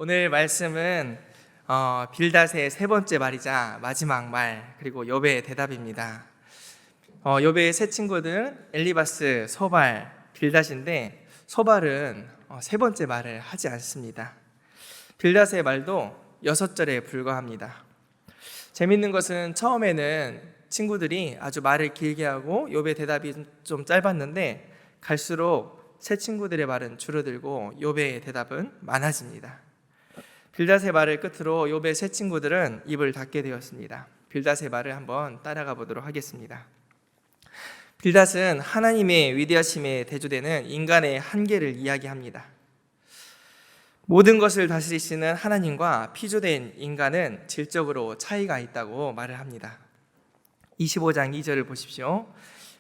오늘 말씀은 빌닷의 세 번째 말이자 마지막 말, 그리고 욥의 대답입니다. 욥의 세 친구들은 엘리바스, 소발, 빌닷인데 소발은 세 번째 말을 하지 않습니다. 빌닷의 말도 6절에 불과합니다. 재밌는 것은 처음에는 친구들이 아주 말을 길게 하고 욥의 대답이 좀 짧았는데 갈수록 세 친구들의 말은 줄어들고 욥의 대답은 많아집니다. 빌닷의 말을 끝으로 욥의 세 친구들은 입을 닫게 되었습니다. 빌닷의 말을 한번 따라가 보도록 하겠습니다. 빌닷은 하나님의 위대하심에 대조되는 인간의 한계를 이야기합니다. 모든 것을 다스리시는 하나님과 피조된 인간은 질적으로 차이가 있다고 말을 합니다. 25장 2절을 보십시오.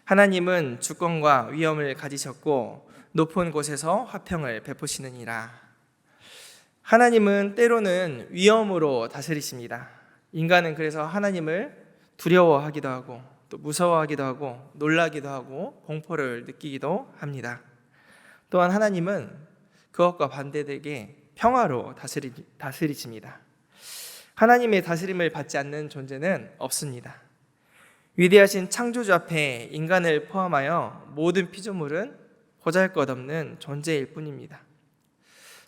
하나님은 주권과 위엄을 가지셨고 높은 곳에서 화평을 베푸시느니라. 하나님은 때로는 위엄으로 다스리십니다. 인간은 그래서 하나님을 두려워하기도 하고 또 무서워하기도 하고 놀라기도 하고 공포를 느끼기도 합니다. 또한 하나님은 그것과 반대되게 평화로 다스리십니다. 하나님의 다스림을 받지 않는 존재는 없습니다. 위대하신 창조주 앞에 인간을 포함하여 모든 피조물은 보잘것없는 존재일 뿐입니다.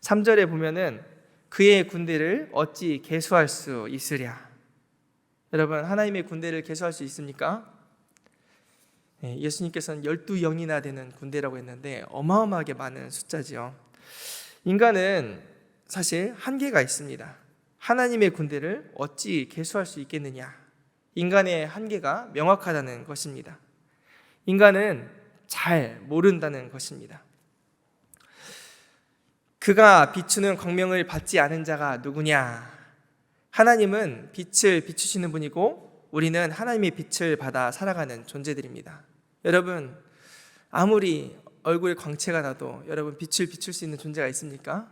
3절에 보면은 그의 군대를 어찌 계수할 수 있으랴. 여러분, 하나님의 군대를 계수할 수 있습니까? 예수님께서는 12영이나 되는 군대라고 했는데 어마어마하게 많은 숫자지요. 인간은 사실 한계가 있습니다. 하나님의 군대를 어찌 계수할 수 있겠느냐. 인간의 한계가 명확하다는 것입니다. 인간은 잘 모른다는 것입니다. 그가 비추는 광명을 받지 않은 자가 누구냐? 하나님은 빛을 비추시는 분이고 우리는 하나님의 빛을 받아 살아가는 존재들입니다. 여러분, 아무리 얼굴에 광채가 나도 여러분 빛을 비출 수 있는 존재가 있습니까?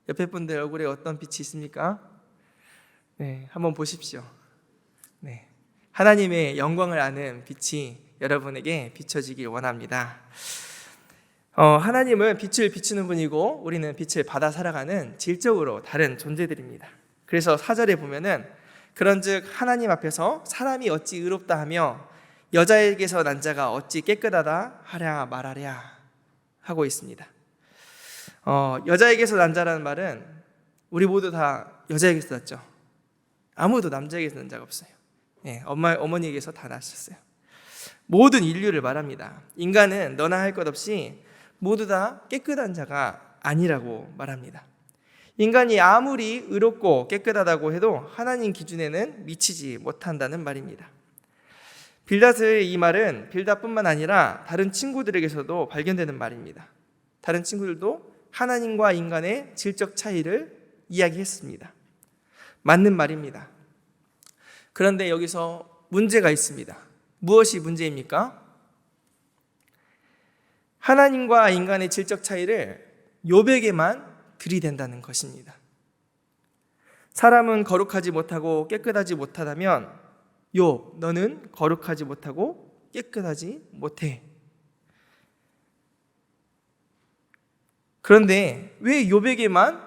옆에 분들 얼굴에 어떤 빛이 있습니까? 네, 한번 보십시오. 네, 하나님의 영광을 아는 빛이 여러분에게 비춰지길 원합니다. 하나님은 빛을 비추는 분이고 우리는 빛을 받아 살아가는 질적으로 다른 존재들입니다. 그래서 4절에 보면은 그런즉 하나님 앞에서 사람이 어찌 의롭다 하며 여자에게서 난 자가 어찌 깨끗하다 하랴 말하랴 하고 있습니다. 여자에게서 난 자라는 말은 우리 모두 다 여자에게서 났죠. 아무도 남자에게서 난 자가 없어요. 어머니에게서 다 나셨어요. 모든 인류를 말합니다. 인간은 너나 할 것 없이 모두 다 깨끗한 자가 아니라고 말합니다. 인간이 아무리 의롭고 깨끗하다고 해도 하나님 기준에는 미치지 못한다는 말입니다. 빌닷의 이 말은 빌닷뿐만 아니라 다른 친구들에게서도 발견되는 말입니다. 다른 친구들도 하나님과 인간의 질적 차이를 이야기했습니다. 맞는 말입니다. 그런데 여기서 문제가 있습니다. 무엇이 문제입니까? 하나님과 인간의 질적 차이를 욥에게만 들이댄다는 것입니다. 사람은 거룩하지 못하고 깨끗하지 못하다면 욥, 너는 거룩하지 못하고 깨끗하지 못해. 그런데 왜 욥에게만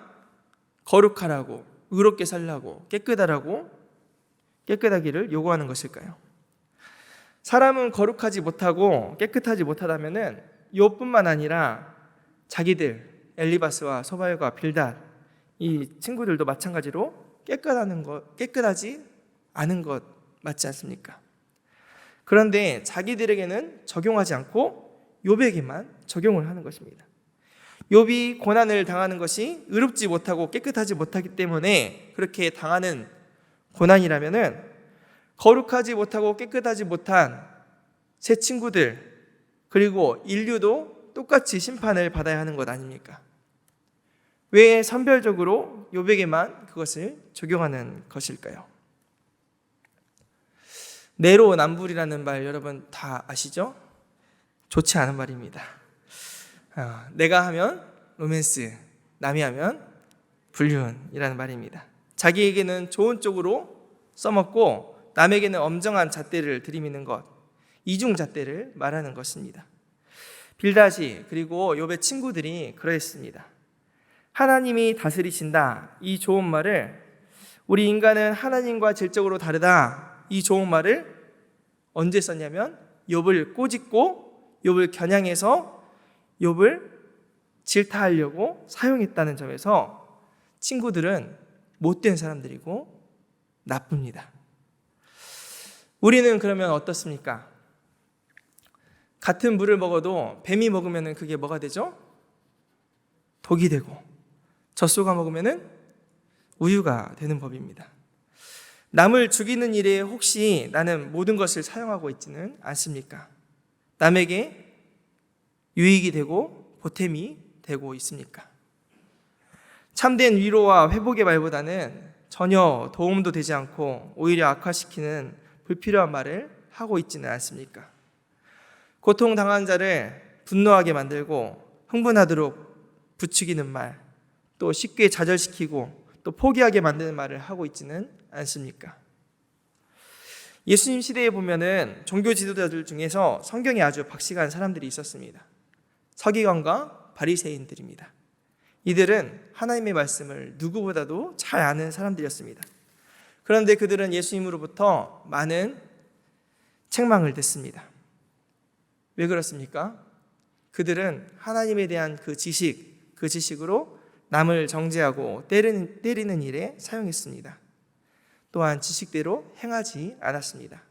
거룩하라고, 의롭게 살라고, 깨끗하기를 요구하는 것일까요? 사람은 거룩하지 못하고 깨끗하지 못하다면은 욥뿐만 아니라 자기들 엘리바스와 소발과 빌닷 이 친구들도 마찬가지로 깨끗하지 않은 것 맞지 않습니까? 그런데 자기들에게는 적용하지 않고 욥에게만 적용을 하는 것입니다. 욥이 고난을 당하는 것이 의롭지 못하고 깨끗하지 못하기 때문에 그렇게 당하는 고난이라면은 거룩하지 못하고 깨끗하지 못한 세 친구들 그리고 인류도 똑같이 심판을 받아야 하는 것 아닙니까? 왜 선별적으로 욥에게만 그것을 적용하는 것일까요? 내로남불이라는 말 여러분 다 아시죠? 좋지 않은 말입니다. 내가 하면 로맨스, 남이 하면 불륜이라는 말입니다. 자기에게는 좋은 쪽으로 써먹고 남에게는 엄정한 잣대를 들이미는 것, 이중잣대를 말하는 것입니다. 빌닷이 그리고 욥의 친구들이 그러했습니다. 하나님이 다스리신다, 이 좋은 말을, 우리 인간은 하나님과 질적으로 다르다, 이 좋은 말을 언제 썼냐면 욥을 꼬집고 욥을 겨냥해서 욥을 질타하려고 사용했다는 점에서 친구들은 못된 사람들이고 나쁩니다. 우리는 그러면 어떻습니까? 같은 물을 먹어도 뱀이 먹으면 그게 뭐가 되죠? 독이 되고, 젖소가 먹으면 우유가 되는 법입니다. 남을 죽이는 일에 혹시 나는 모든 것을 사용하고 있지는 않습니까? 남에게 유익이 되고 보탬이 되고 있습니까? 참된 위로와 회복의 말보다는 전혀 도움도 되지 않고 오히려 악화시키는 불필요한 말을 하고 있지는 않습니까? 고통당한 자를 분노하게 만들고 흥분하도록 부추기는 말, 또 쉽게 좌절시키고 또 포기하게 만드는 말을 하고 있지는 않습니까? 예수님 시대에 보면은 종교 지도자들 중에서 성경에 아주 박식한 사람들이 있었습니다. 서기관과 바리새인들입니다. 이들은 하나님의 말씀을 누구보다도 잘 아는 사람들이었습니다. 그런데 그들은 예수님으로부터 많은 책망을 듣습니다. 왜 그렇습니까? 그들은 하나님에 대한 그 지식으로 남을 정죄하고 때리는 일에 사용했습니다. 또한 지식대로 행하지 않았습니다.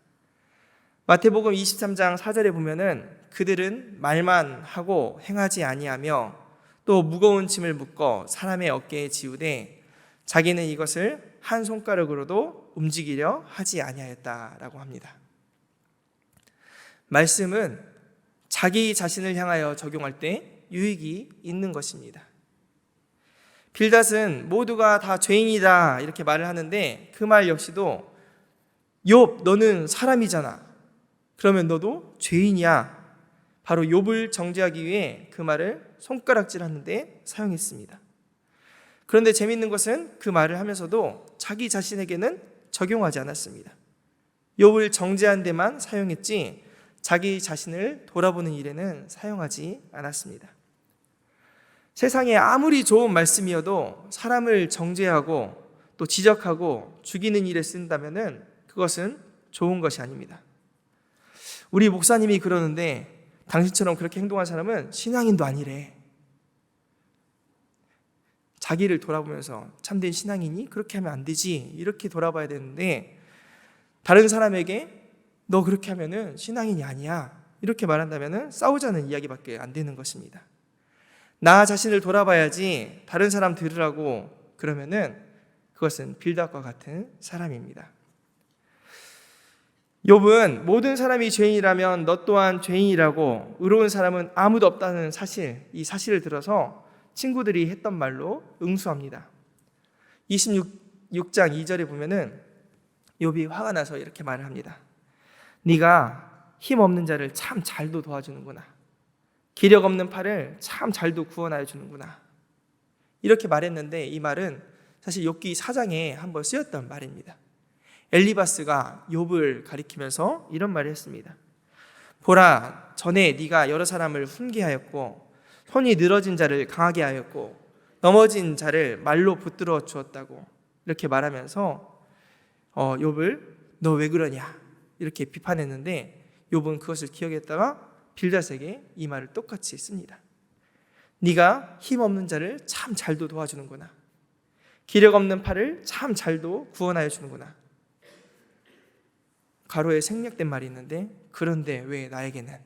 마태복음 23장 4절에 보면은 그들은 말만 하고 행하지 아니하며 또 무거운 짐을 묶어 사람의 어깨에 지우되 자기는 이것을 한 손가락으로도 움직이려 하지 아니하였다라고 합니다. 말씀은 자기 자신을 향하여 적용할 때 유익이 있는 것입니다. 빌닷은 모두가 다 죄인이다 이렇게 말을 하는데 그 말 역시도 욥 너는 사람이잖아, 그러면 너도 죄인이야, 바로 욥을 정죄하기 위해 그 말을 손가락질하는 데 사용했습니다. 그런데 재미있는 것은 그 말을 하면서도 자기 자신에게는 적용하지 않았습니다. 욥을 정죄한 데만 사용했지 자기 자신을 돌아보는 일에는 사용하지 않았습니다. 세상에 아무리 좋은 말씀이어도 사람을 정죄하고 또 지적하고 죽이는 일에 쓴다면 그것은 좋은 것이 아닙니다. 우리 목사님이 그러는데 당신처럼 그렇게 행동한 사람은 신앙인도 아니래. 자기를 돌아보면서 참된 신앙인이 그렇게 하면 안 되지, 이렇게 돌아봐야 되는데 다른 사람에게 너 그렇게 하면은 신앙인이 아니야 이렇게 말한다면 싸우자는 이야기밖에 안 되는 것입니다. 나 자신을 돌아봐야지 다른 사람 들으라고 그러면은 그것은 빌닷과 같은 사람입니다. 욥은 모든 사람이 죄인이라면 너 또한 죄인이라고, 의로운 사람은 아무도 없다는 사실, 이 사실을 들어서 친구들이 했던 말로 응수합니다. 26장 2절에 보면은 욥이 화가 나서 이렇게 말을 합니다. 네가 힘없는 자를 참 잘도 도와주는구나. 기력 없는 팔을 참 잘도 구원하여 주는구나. 이렇게 말했는데 이 말은 사실 욥기 4장에 한번 쓰였던 말입니다. 엘리바스가 욥을 가리키면서 이런 말을 했습니다. 보라, 전에 네가 여러 사람을 훈계하였고 손이 늘어진 자를 강하게 하였고 넘어진 자를 말로 붙들어 주었다고 이렇게 말하면서 욥을 너 왜 그러냐 이렇게 비판했는데 욥은 그것을 기억했다가 빌닷에게 이 말을 똑같이 씁니다. 네가 힘없는 자를 참 잘도 도와주는구나. 기력 없는 팔을 참 잘도 구원하여 주는구나. 가로에 생략된 말이 있는데 그런데 왜 나에게는,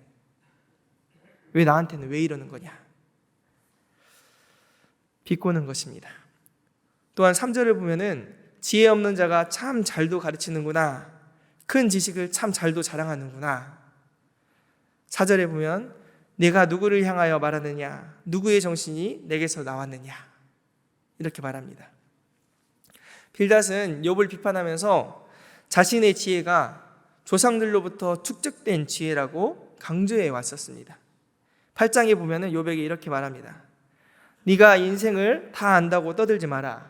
왜 나한테는 왜 이러는 거냐, 비꼬는 것입니다. 또한 3절을 보면은 지혜 없는 자가 참 잘도 가르치는구나, 큰 지식을 참 잘도 자랑하는구나. 4절에 보면 내가 누구를 향하여 말하느냐, 누구의 정신이 내게서 나왔느냐 이렇게 말합니다. 빌닷은 욥을 비판하면서 자신의 지혜가 조상들로부터 축적된 지혜라고 강조해 왔었습니다. 8장에 보면 욥에게 이렇게 말합니다. 네가 인생을 다 안다고 떠들지 마라.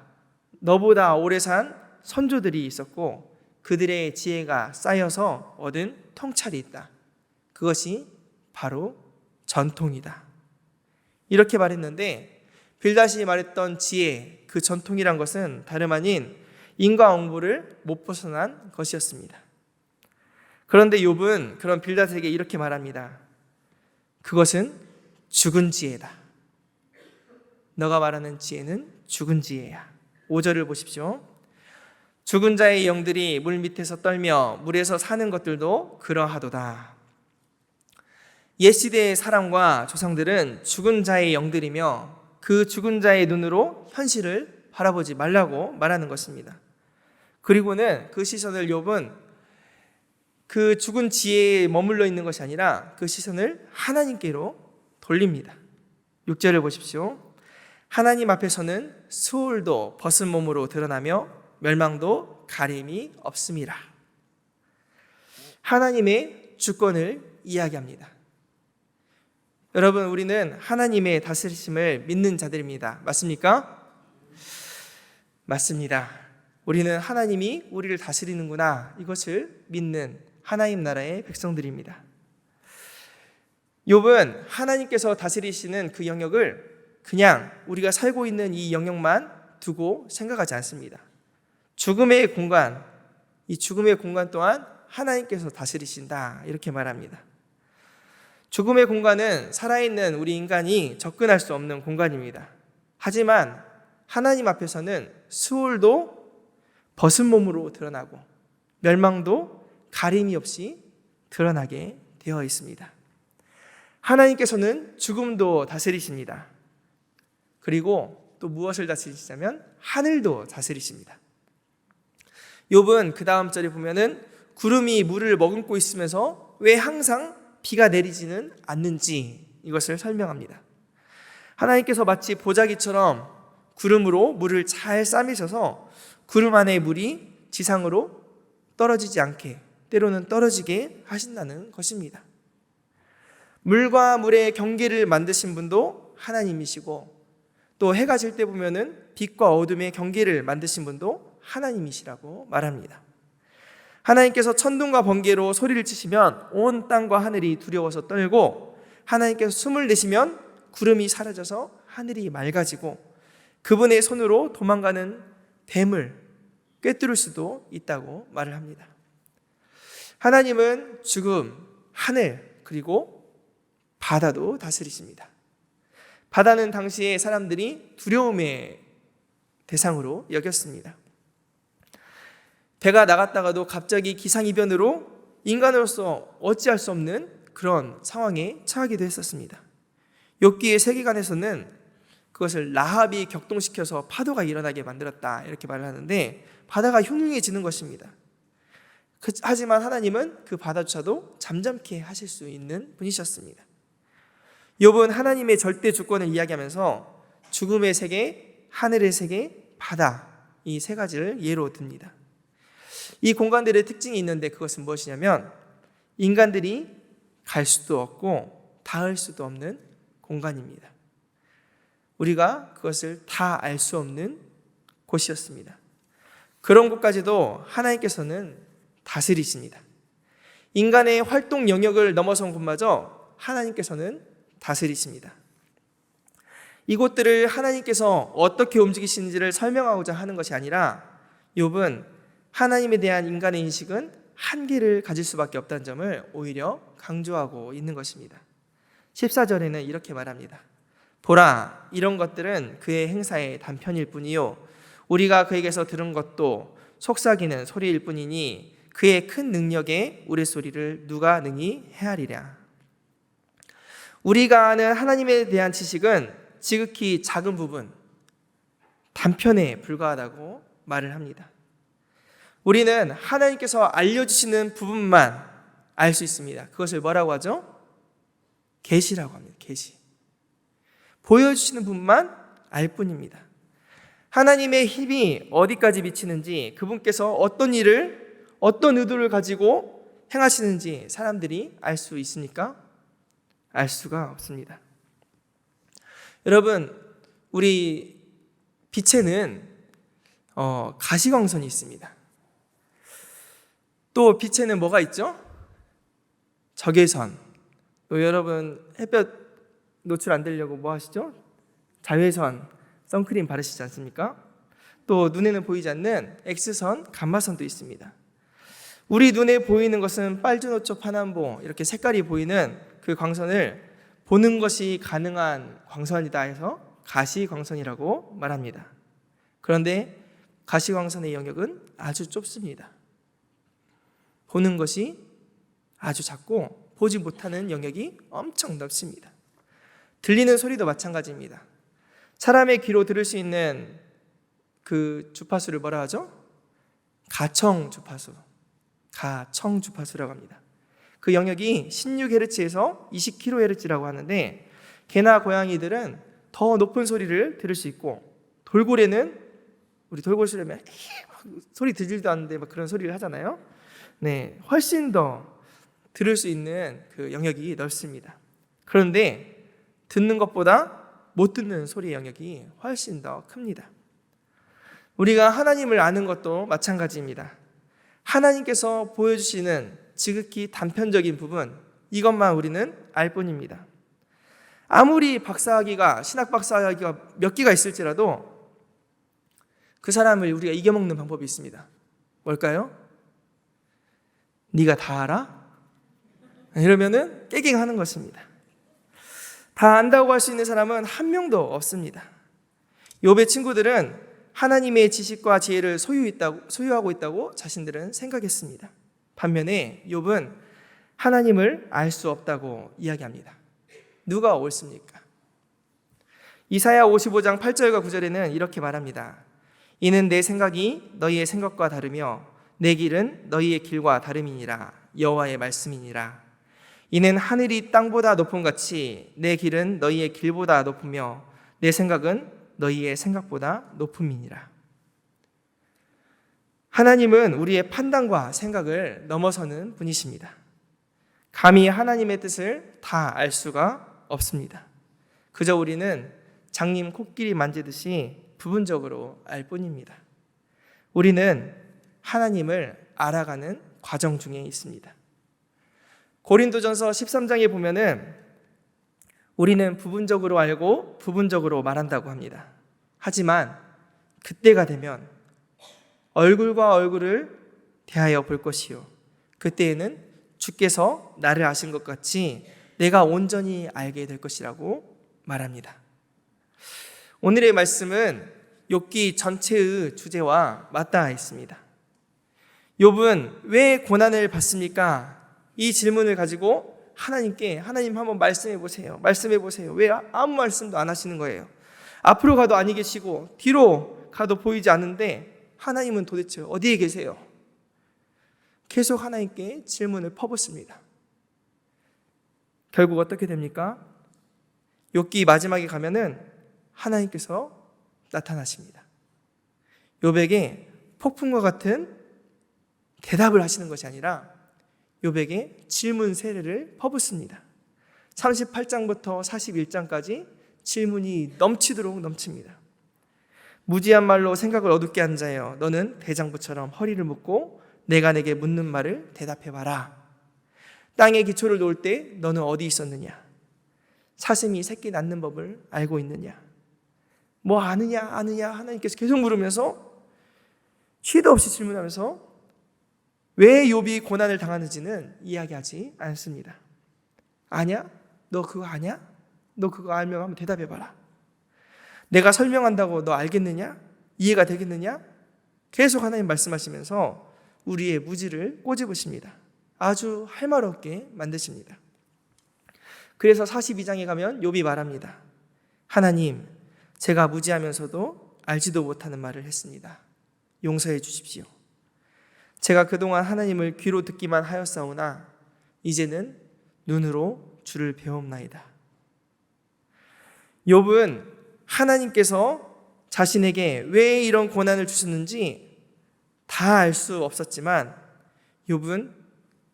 너보다 오래 산 선조들이 있었고 그들의 지혜가 쌓여서 얻은 통찰이 있다. 그것이 바로 전통이다. 이렇게 말했는데 빌닷이 말했던 지혜, 그 전통이란 것은 다름 아닌 인과응보를 못 벗어난 것이었습니다. 그런데 욥은 그런 빌닷에게 이렇게 말합니다. 그것은 죽은 지혜다. 너가 말하는 지혜는 죽은 지혜야. 5절을 보십시오. 죽은 자의 영들이 물 밑에서 떨며 물에서 사는 것들도 그러하도다. 옛시대의 사람과 조상들은 죽은 자의 영들이며 그 죽은 자의 눈으로 현실을 바라보지 말라고 말하는 것입니다. 그리고는 그 시선을 욥은 그 죽은 지혜에 머물러 있는 것이 아니라 그 시선을 하나님께로 돌립니다. 6절을 보십시오. 하나님 앞에서는 수월도 벗은 몸으로 드러나며 멸망도 가림이 없음이라. 하나님의 주권을 이야기합니다. 여러분, 우리는 하나님의 다스리심을 믿는 자들입니다. 맞습니까? 맞습니다. 우리는 하나님이 우리를 다스리는구나, 이것을 믿는 하나님 나라의 백성들입니다. 욥은 하나님께서 다스리시는 그 영역을 그냥 우리가 살고 있는 이 영역만 두고 생각하지 않습니다. 죽음의 공간, 이 죽음의 공간 또한 하나님께서 다스리신다, 이렇게 말합니다. 죽음의 공간은 살아있는 우리 인간이 접근할 수 없는 공간입니다. 하지만 하나님 앞에서는 수월도 벗은 몸으로 드러나고 멸망도 가림이 없이 드러나게 되어 있습니다. 하나님께서는 죽음도 다스리십니다. 그리고 또 무엇을 다스리시냐면 하늘도 다스리십니다. 욥은 그 다음 절에 보면은 구름이 물을 머금고 있으면서 왜 항상 비가 내리지는 않는지 이것을 설명합니다. 하나님께서 마치 보자기처럼 구름으로 물을 잘 싸매셔서 구름 안의 물이 지상으로 떨어지지 않게, 때로는 떨어지게 하신다는 것입니다. 물과 물의 경계를 만드신 분도 하나님이시고, 또 해가 질 때 보면은 빛과 어둠의 경계를 만드신 분도 하나님이시라고 말합니다. 하나님께서 천둥과 번개로 소리를 치시면 온 땅과 하늘이 두려워서 떨고, 하나님께서 숨을 내시면 구름이 사라져서 하늘이 맑아지고, 그분의 손으로 도망가는 뱀을 꿰뚫을 수도 있다고 말을 합니다. 하나님은 죽음, 하늘, 그리고 바다도 다스리십니다. 바다는 당시에 사람들이 두려움의 대상으로 여겼습니다. 배가 나갔다가도 갑자기 기상이변으로 인간으로서 어찌할 수 없는 그런 상황에 처하기도 했었습니다. 욥기의 세계관에서는 그것을 라합이 격동시켜서 파도가 일어나게 만들었다, 이렇게 말을 하는데 바다가 흉흉해지는 것입니다. 하지만 하나님은 그 바다조차도 잠잠케 하실 수 있는 분이셨습니다. 욥은 하나님의 절대 주권을 이야기하면서 죽음의 세계, 하늘의 세계, 바다, 이 세 가지를 예로 듭니다. 이 공간들의 특징이 있는데 그것은 무엇이냐면 인간들이 갈 수도 없고 닿을 수도 없는 공간입니다. 우리가 그것을 다 알 수 없는 곳이었습니다. 그런 곳까지도 하나님께서는 다스리십니다. 인간의 활동 영역을 넘어선 곳마저 하나님께서는 다스리십니다. 이곳들을 하나님께서 어떻게 움직이시는지를 설명하고자 하는 것이 아니라 욥은 하나님에 대한 인간의 인식은 한계를 가질 수밖에 없다는 점을 오히려 강조하고 있는 것입니다. 14절에는 이렇게 말합니다. 보라, 이런 것들은 그의 행사의 단편일 뿐이요 우리가 그에게서 들은 것도 속삭이는 소리일 뿐이니 그의 큰 능력에 우레소리를 누가 능히 헤아리랴. 우리가 아는 하나님에 대한 지식은 지극히 작은 부분, 단편에 불과하다고 말을 합니다. 우리는 하나님께서 알려주시는 부분만 알 수 있습니다. 그것을 뭐라고 하죠? 계시라고 합니다. 계시. 보여주시는 부분만 알 뿐입니다. 하나님의 힘이 어디까지 미치는지, 그분께서 어떤 일을, 어떤 의도를 가지고 행하시는지 사람들이 알 수 있습니까? 알 수가 없습니다. 여러분, 우리 빛에는 가시광선이 있습니다. 또 빛에는 뭐가 있죠? 적외선. 또 여러분 햇볕 노출 안 되려고 뭐 하시죠? 자외선, 선크림 바르시지 않습니까? 또 눈에는 보이지 않는 X선, 감마선도 있습니다. 우리 눈에 보이는 것은 빨주노초, 파남보 이렇게 색깔이 보이는 그 광선을 보는 것이 가능한 광선이다 해서 가시광선이라고 말합니다. 그런데 가시광선의 영역은 아주 좁습니다. 보는 것이 아주 작고 보지 못하는 영역이 엄청 넓습니다. 들리는 소리도 마찬가지입니다. 사람의 귀로 들을 수 있는 그 주파수를 뭐라 하죠? 가청 주파수라고 합니다. 그 영역이 16Hz에서 20kHz라고 하는데 개나 고양이들은 더 높은 소리를 들을 수 있고 돌고래는 우리 돌고래 소리면 소리 들리지도 않는데 막 그런 소리를 하잖아요. 네, 훨씬 더 들을 수 있는 그 영역이 넓습니다. 그런데 듣는 것보다 못 듣는 소리의 영역이 훨씬 더 큽니다. 우리가 하나님을 아는 것도 마찬가지입니다. 하나님께서 보여주시는 지극히 단편적인 부분, 이것만 우리는 알 뿐입니다. 아무리 신학 박사학위가 몇 개가 있을지라도 그 사람을 우리가 이겨먹는 방법이 있습니다. 뭘까요? 네가 다 알아? 이러면은 깨갱하는 것입니다. 다 안다고 할 수 있는 사람은 한 명도 없습니다. 욥의 친구들은 하나님의 지식과 지혜를 소유하고 있다고 자신들은 생각했습니다. 반면에 욥은 하나님을 알 수 없다고 이야기합니다. 누가 옳습니까? 이사야 55장 8절과 9절에는 이렇게 말합니다. 이는 내 생각이 너희의 생각과 다르며 내 길은 너희의 길과 다름이니라. 여호와의 말씀이니라. 이는 하늘이 땅보다 높음 같이 내 길은 너희의 길보다 높으며 내 생각은 너희의 생각보다 높음이니라. 하나님은 우리의 판단과 생각을 넘어서는 분이십니다. 감히 하나님의 뜻을 다 알 수가 없습니다. 그저 우리는 장님 코끼리 만지듯이 부분적으로 알 뿐입니다. 우리는 하나님을 알아가는 과정 중에 있습니다. 고린도전서 13장에 보면은 우리는 부분적으로 알고 부분적으로 말한다고 합니다. 하지만 그때가 되면 얼굴과 얼굴을 대하여 볼 것이요 그때에는 주께서 나를 아신 것 같이 내가 온전히 알게 될 것이라고 말합니다. 오늘의 말씀은 욥기 전체의 주제와 맞닿아 있습니다. 욥은 왜 고난을 받습니까? 이 질문을 가지고 하나님 한번 말씀해 보세요. 왜 아무 말씀도 안 하시는 거예요? 앞으로 가도 아니 계시고 뒤로 가도 보이지 않는데 하나님은 도대체 어디에 계세요? 계속 하나님께 질문을 퍼붓습니다. 결국 어떻게 됩니까? 욥기 마지막에 가면은 하나님께서 나타나십니다. 욥에게 폭풍과 같은 대답을 하시는 것이 아니라 욥에게 질문 세례를 퍼붓습니다. 38장부터 41장까지 질문이 넘치도록 넘칩니다. 무지한 말로 생각을 어둡게 한 자여 너는 대장부처럼 허리를 묶고 내가 내게 묻는 말을 대답해봐라. 땅에 기초를 놓을 때 너는 어디 있었느냐? 사슴이 새끼 낳는 법을 알고 있느냐? 뭐 아느냐 하나님께서 계속 물으면서 쉬도 없이 질문하면서 왜 욥이 고난을 당하는지는 이야기하지 않습니다. 아냐? 너 그거 아냐? 너 그거 알면 한번 대답해봐라. 내가 설명한다고 너 알겠느냐? 이해가 되겠느냐? 계속 하나님 말씀하시면서 우리의 무지를 꼬집으십니다. 아주 할 말 없게 만드십니다. 그래서 42장에 가면 욥이 말합니다. 하나님, 제가 무지하면서도 알지도 못하는 말을 했습니다. 용서해 주십시오. 제가 그동안 하나님을 귀로 듣기만 하였사오나 이제는 눈으로 주를 배움나이다. 욥은 하나님께서 자신에게 왜 이런 고난을 주셨는지 다 알 수 없었지만 욥은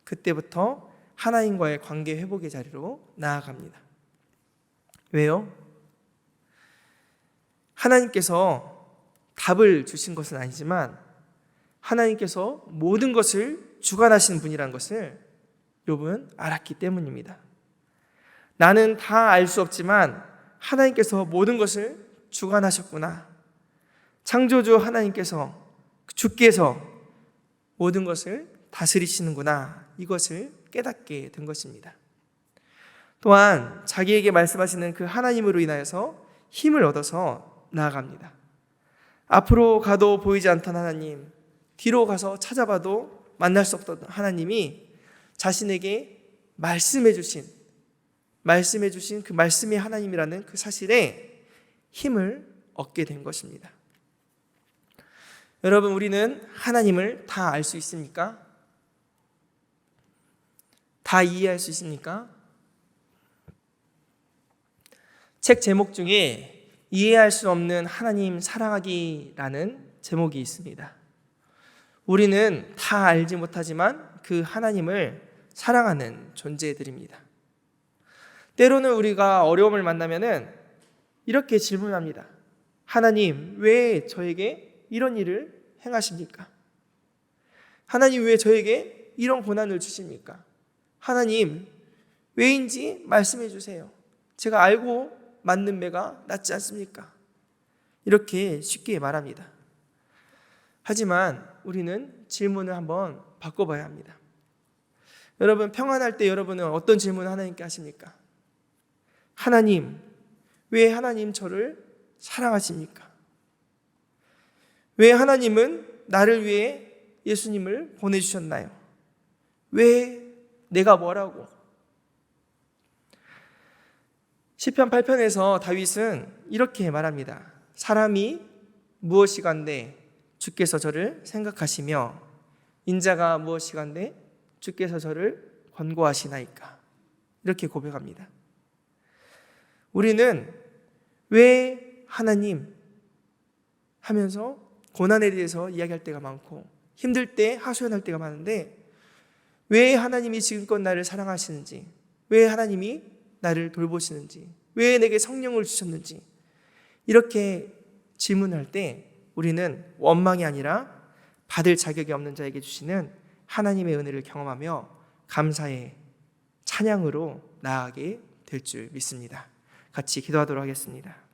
그때부터 하나님과의 관계 회복의 자리로 나아갑니다. 왜요? 하나님께서 답을 주신 것은 아니지만 하나님께서 모든 것을 주관하시는 분이라는 것을 욥은 알았기 때문입니다. 나는 다 알 수 없지만 하나님께서 모든 것을 주관하셨구나. 창조주 하나님께서, 주께서 모든 것을 다스리시는구나. 이것을 깨닫게 된 것입니다. 또한 자기에게 말씀하시는 그 하나님으로 인하여서 힘을 얻어서 나아갑니다. 앞으로 가도 보이지 않던 하나님, 뒤로 가서 찾아봐도 만날 수 없던 하나님이 자신에게 말씀해 주신 그 말씀이 하나님이라는 그 사실에 힘을 얻게 된 것입니다. 여러분, 우리는 하나님을 다 알 수 있습니까? 다 이해할 수 있습니까? 책 제목 중에 이해할 수 없는 하나님 사랑하기라는 제목이 있습니다. 우리는 다 알지 못하지만 그 하나님을 사랑하는 존재들입니다. 때로는 우리가 어려움을 만나면은 이렇게 질문합니다. 하나님, 왜 저에게 이런 일을 행하십니까? 하나님, 왜 저에게 이런 고난을 주십니까? 하나님, 왜인지 말씀해 주세요. 제가 알고 맞는 매가 낫지 않습니까? 이렇게 쉽게 말합니다. 하지만 우리는 질문을 한번 바꿔봐야 합니다. 여러분, 평안할 때 여러분은 어떤 질문을 하나님께 하십니까? 하나님, 왜 하나님 저를 사랑하십니까? 왜 하나님은 나를 위해 예수님을 보내주셨나요? 왜 내가 뭐라고? 시편 8편에서 다윗은 이렇게 말합니다. 사람이 무엇이간데 주께서 저를 생각하시며 인자가 무엇이간데 주께서 저를 권고하시나이까. 이렇게 고백합니다. 우리는 왜 하나님 하면서 고난에 대해서 이야기할 때가 많고 힘들 때 하소연할 때가 많은데, 왜 하나님이 지금껏 나를 사랑하시는지, 왜 하나님이 나를 돌보시는지, 왜 내게 성령을 주셨는지, 이렇게 질문할 때 우리는 원망이 아니라 받을 자격이 없는 자에게 주시는 하나님의 은혜를 경험하며 감사의 찬양으로 나아가게 될 줄 믿습니다. 같이 기도하도록 하겠습니다.